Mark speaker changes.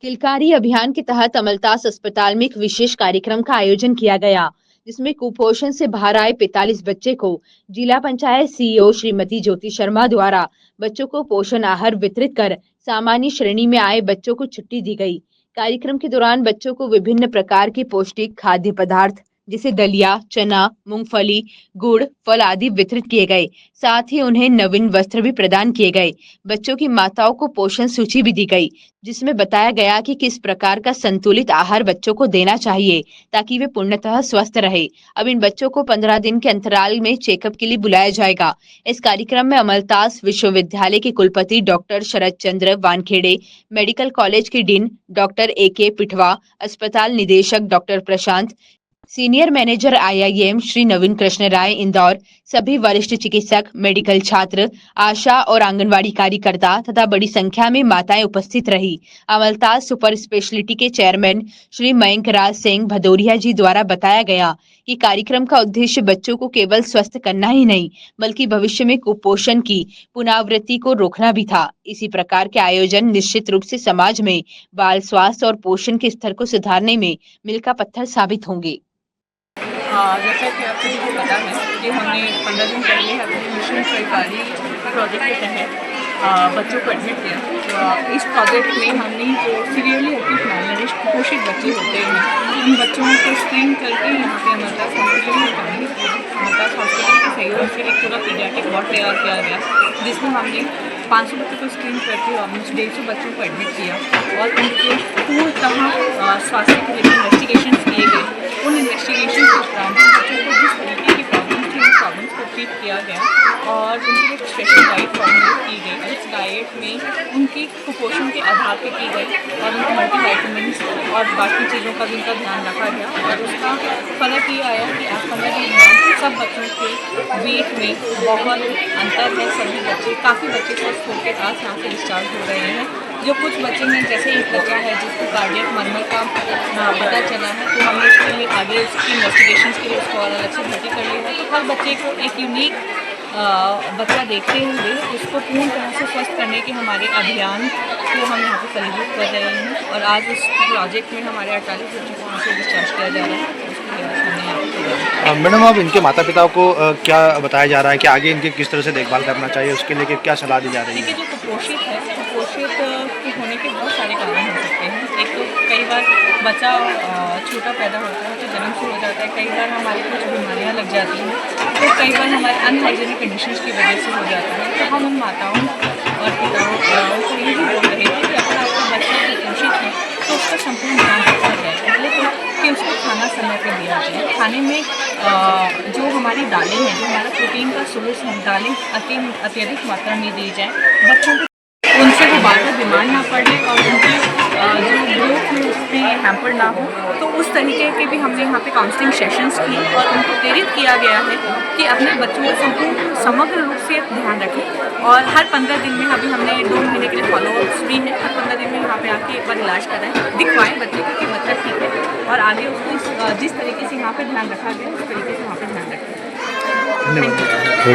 Speaker 1: किलकारी अभियान के तहत अमलतास अस्पताल में एक विशेष कार्यक्रम का आयोजन किया गया, जिसमें कुपोषण से बाहर आए 45 बच्चे को जिला पंचायत सीईओ श्रीमती ज्योति शर्मा द्वारा बच्चों को पोषण आहार वितरित कर सामान्य श्रेणी में आए बच्चों को छुट्टी दी गई। कार्यक्रम के दौरान बच्चों को विभिन्न प्रकार के पौष्टिक खाद्य पदार्थ जैसे दलिया, चना, मूंगफली, गुड़, फल आदि वितरित किए गए। साथ ही उन्हें नवीन वस्त्र भी प्रदान किए गए। बच्चों की माताओं को पोषण सूची भी दी गई, जिसमें बताया गया कि किस प्रकार का संतुलित आहार बच्चों को देना चाहिए ताकि वे पूर्णतः स्वस्थ रहे। अब इन बच्चों को 15 दिन के अंतराल में चेकअप के लिए बुलाया जाएगा। इस कार्यक्रम में अमलतास विश्वविद्यालय के कुलपति डॉक्टर शरद चंद्र वानखेड़े, मेडिकल कॉलेज के डीन डॉक्टर AK पिठवा, अस्पताल निदेशक डॉक्टर प्रशांत, सीनियर मैनेजर IIM श्री नवीन कृष्ण राय इंदौर, सभी वरिष्ठ चिकित्सक, मेडिकल छात्र, आशा और आंगनवाड़ी कार्यकर्ता तथा बड़ी संख्या में माताएं उपस्थित रही। अमलतास सुपर स्पेशलिटी के चेयरमैन श्री मयंक राज सिंह भदौरिया जी द्वारा बताया गया कि कार्यक्रम का उद्देश्य बच्चों को केवल स्वस्थ करना ही नहीं, बल्कि भविष्य में कुपोषण की पुनरावृत्ति को रोकना भी था। इसी प्रकार के आयोजन निश्चित रूप से समाज में बाल स्वास्थ्य और पोषण के स्तर को सुधारने में मील का पत्थर साबित होंगे।
Speaker 2: जैसा कि आपको भी पता है कि हमने 15 दिन पहले अपने मिशन सरकारी प्रोजेक्ट के तहत बच्चों को एडमिट किया। तो इस प्रोजेक्ट में हमने जो सीवियरली एक्टिव माइनरिस्ट कुपोषित बच्चे होते हैं, उन बच्चों को स्क्रीन करके यहाँ पे अमलतास हॉस्पिटल के सहयोग से एक पूरा पीडियाट्रिक वार्ड तैयार किया गया, जिसमें हमने 500 बच्चों को स्क्रीन करके ऑलमोस्ट 150 बच्चों को एडमिट किया और उनके पूर्णतः स्वास्थ्य के लिए इन्वेस्टिगेशन किए गए। उन इन्वेस्टिगेशन के दौरान बच्चों को जिस तरीके की प्रॉब्लम थी, उन प्रॉब्लम्स को ट्रीट किया गया और उनके लिए स्पेशल डाइट फॉर्मुलेट की गई। इस डाइट में उनकी कुपोषण के आधार पर की गई और उनको मल्टीवाइटामिन्स और बाकी चीज़ों का भी उनका ध्यान रखा गया और उसका फर्क ये आया कि आज 15 दिन बाद सब बच्चों के वेट में बहुत अंतर है। सभी बच्चे, काफ़ी बच्चे स्वस्थ होकर आज यहाँ से डिस्चार्ज हो रहे हैं। जो कुछ बच्चे में जैसे एक बच्चा है जिसको कार्डियक मरमर का पता चला है, तो हमने इसके लिए आगे उसकी इन्वेस्टिगेशन के लिए उसको और अलग से भर्ती कर लिया है। तो हर बच्चे को एक यूनिक बच्चा देखते हुए उसको पूर्ण तरह से स्वस्थ करने के हमारे अभियान को हम यहाँ पर सेलिब्रेट कर रहे हैं और आज उस प्रोजेक्ट में हमारे 48 बच्चों को वहाँ से डिस्चार्ज किया जा रहा है।
Speaker 3: मैडम, अब इनके माता पिता को क्या बताया जा रहा है कि आगे इनकी किस तरह से देखभाल करना चाहिए, उसके लिए क्या सलाह दी जा रही है?
Speaker 2: देखिए, जो कुपोषित है, कुपोषित के होने के बहुत सारे कारण हो सकते हैं। एक तो कई बार बच्चा छोटा पैदा होता है तो जन्म से हो जाता है, कई बार हमारे कुछ बीमारियां लग जाती हैं, तो कई बार हमारे अनहाइजीनिक कंडीशंस की वजह से हो जाता है। तो हम उन माताओं और पिताओं को यही बोल रहे हैं कि अगर आपका बच्चा कुपोषित है तो उसका संपूर्ण ध्यान रखा जाए। पहले तो कि उसको खाना समय पर दिया जाए। खाने में जो हमारी दालें हैं, जो हमारा प्रोटीन का सोर्स है, दालें अत्यधिक मात्रा में दी जाए। बच्चों को उनसे वो बार बार बीमार ना पड़े और उनकी जो ग्रोथ है उसमें हैम्पर ना हो। तो उस तरीके के भी हमने यहाँ पे काउंसलिंग सेशंस की और उनको प्रेरित किया गया है कि अपने बच्चों का संपूर्ण समग्र रूप से ध्यान रखें। और हर 15 दिन में अभी हमने 2 महीने के लिए फॉलोअप्स भी है। हर 15 दिन में यहाँ पे आके एक बार इलाज कराएं, दिखवाएं बच्चे को कि बच्चा ठीक है और आगे उसको जिस तरीके से यहाँ पे ध्यान रखा गया उस तरीके से वहाँ पे ध्यान रखें।
Speaker 3: धन्यवाद।